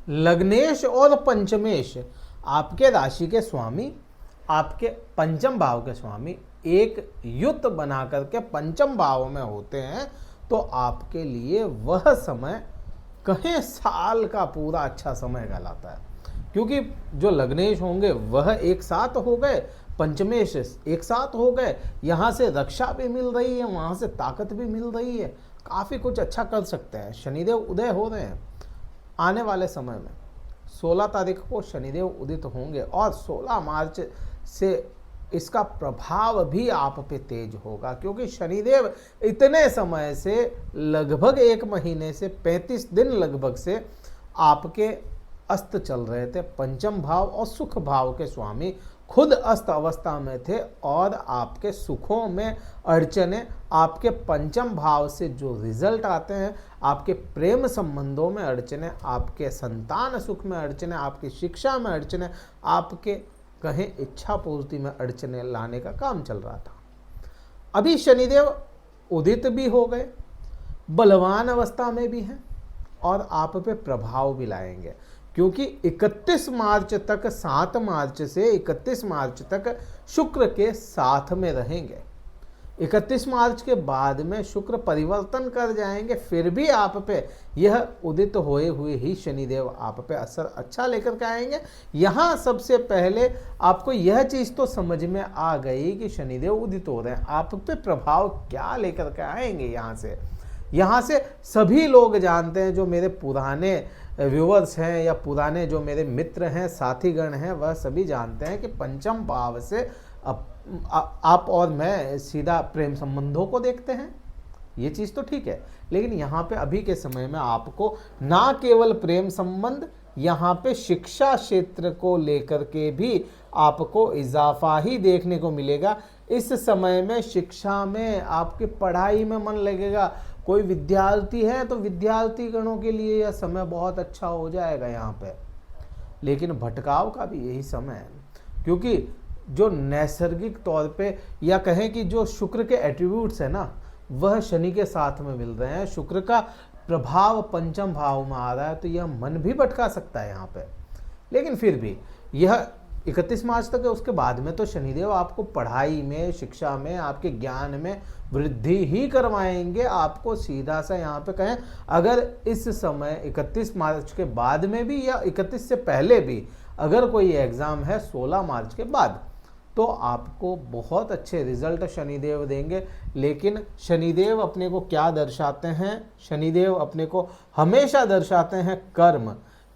लग्नेश और पंचमेश आपके राशि के स्वामी, आपके पंचम भाव के स्वामी एक युत बना करके पंचम भाव में होते हैं, तो आपके लिए वह समय कहें साल का पूरा अच्छा समय कहलाता है। क्योंकि जो लग्नेश होंगे वह एक साथ हो गए, पंचमेश एक साथ हो गए, यहाँ से रक्षा भी मिल रही है, वहाँ से ताकत भी मिल रही है, काफ़ी कुछ अच्छा कर सकते हैं। शनिदेव उदय हो रहे हैं आने वाले समय में। 16 तारीख को शनिदेव उदित होंगे और 16 मार्च से इसका प्रभाव भी आप पे तेज होगा, क्योंकि शनिदेव इतने समय से लगभग 1 महीने से 35 दिन लगभग से आपके अस्त चल रहे थे। पंचम भाव और सुख भाव के स्वामी खुद अस्त अवस्था में थे और आपके सुखों में अड़चने, आपके पंचम भाव से जो रिजल्ट आते हैं, आपके प्रेम संबंधों में अड़चने, आपके संतान सुख में अड़चने, आपकी शिक्षा में अड़चने, आपके कहें इच्छा पूर्ति में अड़चने लाने का काम चल रहा था। अभी शनिदेव उदित भी हो गए, बलवान अवस्था में भी हैं और आप पे प्रभाव भी लाएंगे, क्योंकि 31 मार्च तक, 7 मार्च से 31 मार्च तक शुक्र के साथ में रहेंगे। 31 मार्च के बाद में शुक्र परिवर्तन कर जाएंगे, फिर भी आप पे यह उदित होए हुए ही शनिदेव आप पे असर अच्छा लेकर के आएंगे। यहाँ सबसे पहले आपको यह चीज़ तो समझ में आ गई कि शनिदेव उदित हो रहे हैं, आप पे प्रभाव क्या लेकर के आएंगे। यहाँ से सभी लोग जानते हैं, जो मेरे पुराने व्यूवर्स हैं या पुराने जो मेरे मित्र हैं, साथीगण हैं, वह सभी जानते हैं कि पंचम भाव से आप और मैं सीधा प्रेम संबंधों को देखते हैं। ये चीज़ तो ठीक है, लेकिन यहाँ पे अभी के समय में आपको ना केवल प्रेम संबंध, यहाँ पे शिक्षा क्षेत्र को लेकर के भी आपको इजाफा ही देखने को मिलेगा। इस समय में शिक्षा में आपकी पढ़ाई में मन लगेगा। कोई विद्यार्थी है तो विद्यार्थी गणों के लिए यह समय बहुत अच्छा हो जाएगा यहाँ पे। लेकिन भटकाव का भी यही समय है, क्योंकि जो नैसर्गिक तौर पे या कहें कि जो शुक्र के एट्रीब्यूट्स है ना, वह शनि के साथ में मिल रहे हैं। शुक्र का प्रभाव पंचम भाव में आ रहा है, तो यह मन भी भटका सकता है यहाँ पे। लेकिन फिर भी यह 31 मार्च तक है, उसके बाद में तो शनिदेव आपको पढ़ाई में, शिक्षा में, आपके ज्ञान में वृद्धि ही करवाएंगे। आपको सीधा सा यहाँ पे कहें, अगर इस समय 31 मार्च के बाद में भी या 31 से पहले भी अगर कोई एग्ज़ाम है 16 मार्च के बाद, तो आपको बहुत अच्छे रिजल्ट शनिदेव देंगे। लेकिन शनिदेव अपने को क्या दर्शाते हैं? शनिदेव अपने को हमेशा दर्शाते हैं कर्म।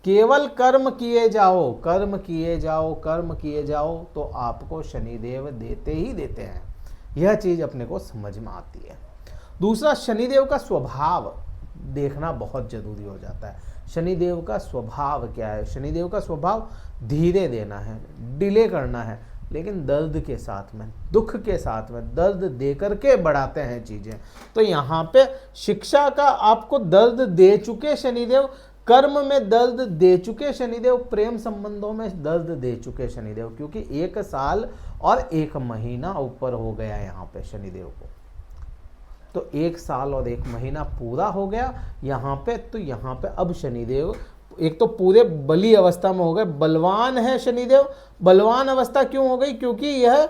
केवल कर्म किए जाओ, कर्म किए जाओ, कर्म किए जाओ, तो आपको शनिदेव देते ही देते हैं। यह चीज़ अपने को समझ में आती है। दूसरा, शनिदेव का स्वभाव देखना बहुत जरूरी हो जाता है। शनिदेव का स्वभाव क्या है? शनिदेव का स्वभाव धीरे देना है, डिले करना है, लेकिन दर्द के साथ में, दुख के साथ में, दर्द दे करके बढ़ाते हैं चीज़ें। तो यहाँ पे शिक्षा का आपको दर्द दे चुके शनिदेव, कर्म में दर्द दे चुके शनिदेव, प्रेम संबंधों में दर्द दे चुके शनिदेव, क्योंकि 1 साल और 1 महीना ऊपर हो गया यहाँ पे शनिदेव को। तो 1 साल और 1 महीना पूरा हो गया यहाँ पे। तो यहाँ पे अब शनिदेव एक तो पूरे बली अवस्था में हो गए, बलवान है शनिदेव। बलवान अवस्था क्यों हो गई? क्योंकि यह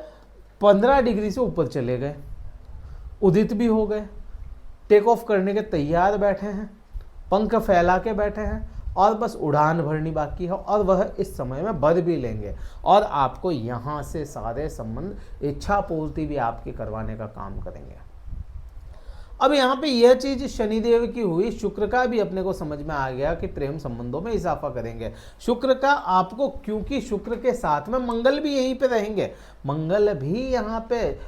15 डिग्री से ऊपर चले गए, उदित भी हो गए, टेक ऑफ करने के तैयार बैठे हैं, पंख फैला के बैठे हैं और बस उड़ान भरनी बाकी है, और वह इस समय में बढ़ भी लेंगे और आपको यहाँ से सारे संबंध, इच्छा पूर्ति भी आपकी करवाने का काम करेंगे। अब यहाँ पे यह चीज शनिदेव की हुई, शुक्र का भी अपने को समझ में आ गया कि प्रेम संबंधों में इजाफा करेंगे। शुक्र का आपको, क्योंकि शुक्र के साथ में मंगल भी यहीं पे रहेंगे, मंगल भी यहाँ पे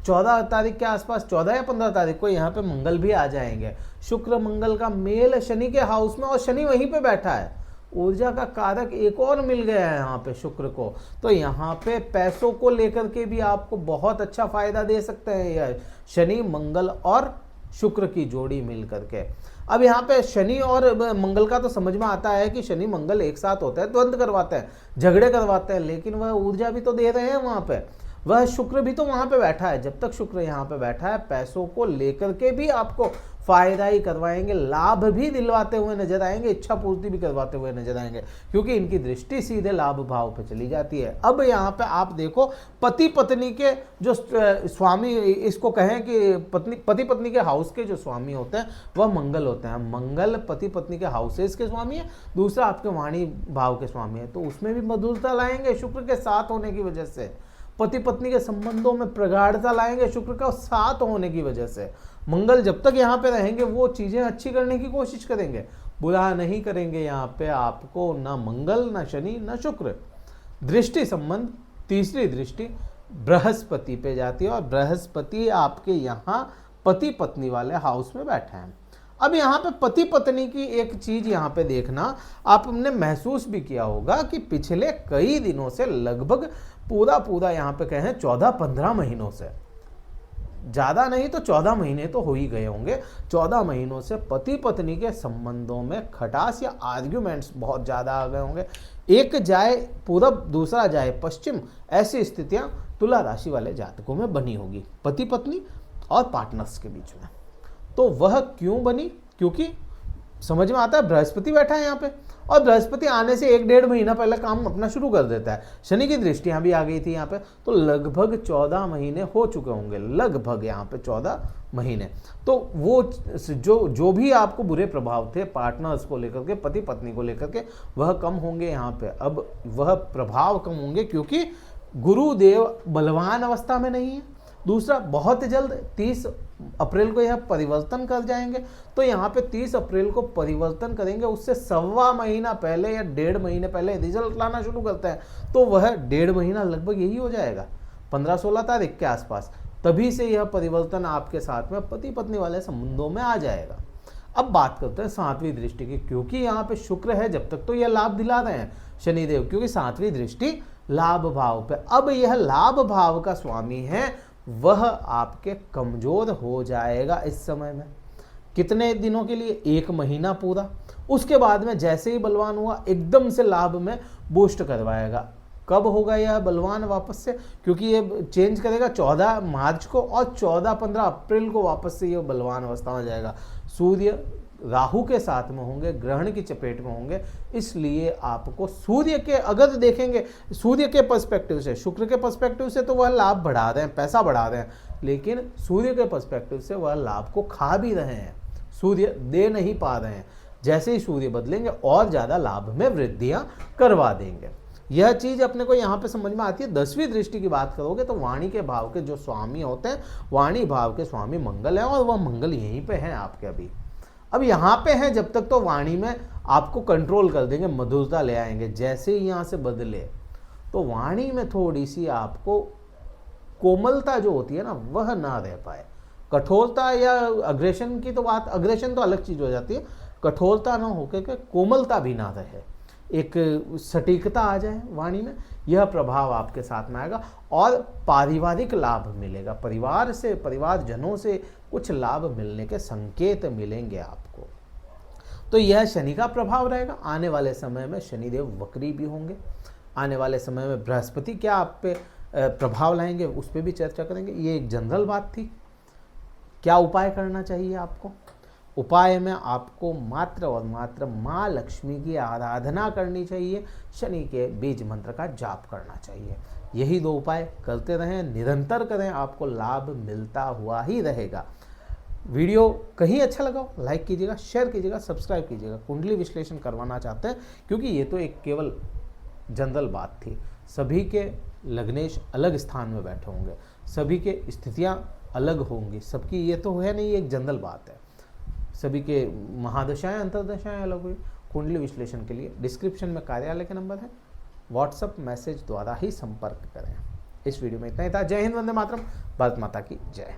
14 तारीख के आसपास, 14 या 15 तारीख को यहाँ पे मंगल भी आ जाएंगे। शुक्र मंगल का मेल शनि के हाउस में, और शनि वहीं पे बैठा है। ऊर्जा का कारक एक और मिल गया है यहाँ पे शुक्र को। तो यहाँ पे पैसों को लेकर के भी आपको बहुत अच्छा फायदा दे सकते हैं यह शनि, मंगल और शुक्र की जोड़ी मिल करके। अब यहाँ पे शनि और मंगल का तो समझ में आता है कि शनि मंगल एक साथ होता है, द्वंद्व करवाते हैं, झगड़े करवाते हैं, लेकिन वह ऊर्जा भी तो दे रहे हैं वहाँ पे। वह शुक्र भी तो वहाँ पे बैठा है। जब तक शुक्र यहाँ पे बैठा है, पैसों को लेकर के भी आपको फायदा ही करवाएंगे, लाभ भी दिलवाते हुए नजर आएंगे, इच्छा पूर्ति भी करवाते हुए नजर आएंगे, क्योंकि इनकी दृष्टि सीधे लाभ भाव पे चली जाती है। अब यहाँ पे आप देखो पति पत्नी के जो स्वामी, इसको कहें कि पति पत्नी के हाउस के जो स्वामी होते हैं वह मंगल होते हैं। मंगल पति पत्नी के हाउसेस के स्वामी है, दूसरा आपके वाणी भाव के स्वामी है, तो उसमें भी मधुरता लाएंगे शुक्र के साथ होने की वजह से। पति पत्नी के संबंधों में प्रगाढ़ता लाएंगे शुक्र का साथ होने की वजह से। मंगल जब तक यहाँ पे रहेंगे वो चीजें अच्छी करने की कोशिश करेंगे, बुरा नहीं करेंगे यहाँ पे आपको, ना मंगल ना शनि ना शुक्र। दृष्टि संबंध, तीसरी दृष्टि बृहस्पति पे जाती है और बृहस्पति आपके यहाँ पति पत्नी वाले हाउस में बैठे हैं। अब यहाँ पे पति पत्नी की एक चीज यहाँ पे देखना, आपने महसूस भी किया होगा कि पिछले कई दिनों से, लगभग पूरा यहाँ पे कहें 14-15 महीनों से, ज्यादा नहीं तो 14 महीने तो हो ही गए होंगे, 14 महीनों से पति पत्नी के संबंधों में खटास या आर्ग्यूमेंट्स बहुत ज्यादा आ गए होंगे। एक जाए पूरब दूसरा जाए पश्चिम, ऐसी स्थितियां तुला राशि वाले जातकों में बनी होगी पति पत्नी और पार्टनर्स के बीच में। तो वह क्यों बनी? क्योंकि समझ में आता है बृहस्पति बैठा है यहाँ पे, और बृहस्पति आने से 1-1.5 महीना पहले काम अपना शुरू कर देता है। शनि की दृष्टि यहाँ भी आ गई थी यहाँ पे, तो लगभग 14 महीने हो चुके होंगे, लगभग यहाँ पे 14 महीने। तो वो जो भी आपको बुरे प्रभाव थे पार्टनर्स को लेकर के, पति पत्नी को लेकर के, वह कम होंगे यहाँ पे। अब वह प्रभाव कम होंगे क्योंकि गुरुदेव बलवान अवस्था में नहीं है। दूसरा, बहुत जल्द 30 अप्रैल को यह परिवर्तन कर जाएंगे, तो यहाँ पे 30 अप्रैल को परिवर्तन करेंगे, उससे 1.25 महीना पहले या 1.5 महीने पहले रिजल्ट लाना शुरू करता है, तो वह 1.5 महीना लगभग यही हो जाएगा, 15-16 तारीख के आसपास, तभी से यह परिवर्तन आपके साथ में पति पत्नी वाले संबंधों में आ जाएगा। अब बात करते हैं 7वीं दृष्टि की, क्योंकि यहाँ पे शुक्र है जब तक तो यह लाभ दिला रहे हैं शनिदेव, क्योंकि 7वीं दृष्टि लाभ भाव पे। अब यह लाभ भाव का स्वामी है, वह आपके कमजोर हो जाएगा इस समय में। कितने दिनों के लिए? 1 महीना पूरा। उसके बाद में जैसे ही बलवान हुआ एकदम से लाभ में बूस्ट करवाएगा। कब होगा यह बलवान वापस से? क्योंकि ये चेंज करेगा 14 मार्च को और 14-15 अप्रैल को वापस से ये बलवान अवस्था में जाएगा। सूर्य राहु के साथ में होंगे, ग्रहण की चपेट में होंगे, इसलिए आपको सूर्य के, अगर देखेंगे सूर्य के पर्सपेक्टिव से, शुक्र के पर्सपेक्टिव से तो वह लाभ बढ़ा रहे हैं, पैसा बढ़ा रहे हैं, लेकिन सूर्य के पर्सपेक्टिव से वह लाभ को खा भी रहे हैं, सूर्य दे नहीं पा रहे हैं। जैसे ही सूर्य बदलेंगे और ज्यादा लाभ में वृद्धियां करवा देंगे। यह चीज अपने को यहाँ पे समझ में आती है। 10वीं दृष्टि की बात करोगे तो वाणी के भाव के जो स्वामी होते हैं, वाणी भाव के स्वामी मंगल है, और वह मंगल यहीं पे है आपके अभी। अब यहाँ पे है जब तक तो वाणी में आपको कंट्रोल कर देंगे, मधुरता ले आएंगे। जैसे ही यहाँ से बदले तो वाणी में थोड़ी सी आपको कोमलता जो होती है ना, वह ना रह पाए। कठोरता या अग्रेशन की तो बात, अग्रेशन तो अलग चीज हो जाती है, कठोरता ना होकर के कोमलता भी ना रहे, एक सटीकता आ जाए वाणी में, यह प्रभाव आपके साथ में आएगा। और पारिवारिक लाभ मिलेगा, परिवार से, परिवारजनों से कुछ लाभ मिलने के संकेत मिलेंगे आपको। तो यह शनि का प्रभाव रहेगा। आने वाले समय में शनिदेव वक्री भी होंगे, आने वाले समय में बृहस्पति क्या आप पे प्रभाव लाएंगे उस पर भी चर्चा करेंगे। ये एक जनरल बात थी। क्या उपाय करना चाहिए आपको? उपाय में आपको मात्र और मात्र माँ लक्ष्मी की आराधना करनी चाहिए, शनि के बीज मंत्र का जाप करना चाहिए। यही 2 उपाय करते रहें, निरंतर करें, आपको लाभ मिलता हुआ ही रहेगा। वीडियो कहीं अच्छा लगा हो लाइक कीजिएगा, शेयर कीजिएगा, सब्सक्राइब कीजिएगा। कुंडली विश्लेषण करवाना चाहते हैं क्योंकि ये तो एक केवल जनरल बात थी। सभी के लग्नेश अलग स्थान में बैठे होंगे, सभी के स्थितियाँ अलग होंगी, सबकी ये तो है नहीं, एक जनरल बात है। सभी के महादशाएं अंतर्दशाएं अलग हुई। कुंडली विश्लेषण के लिए डिस्क्रिप्शन में कार्यालय के नंबर है, व्हाट्सएप मैसेज द्वारा ही संपर्क करें। इस वीडियो में इतना ही था। जय हिंद, वंदे मातरम, भारत माता की जय।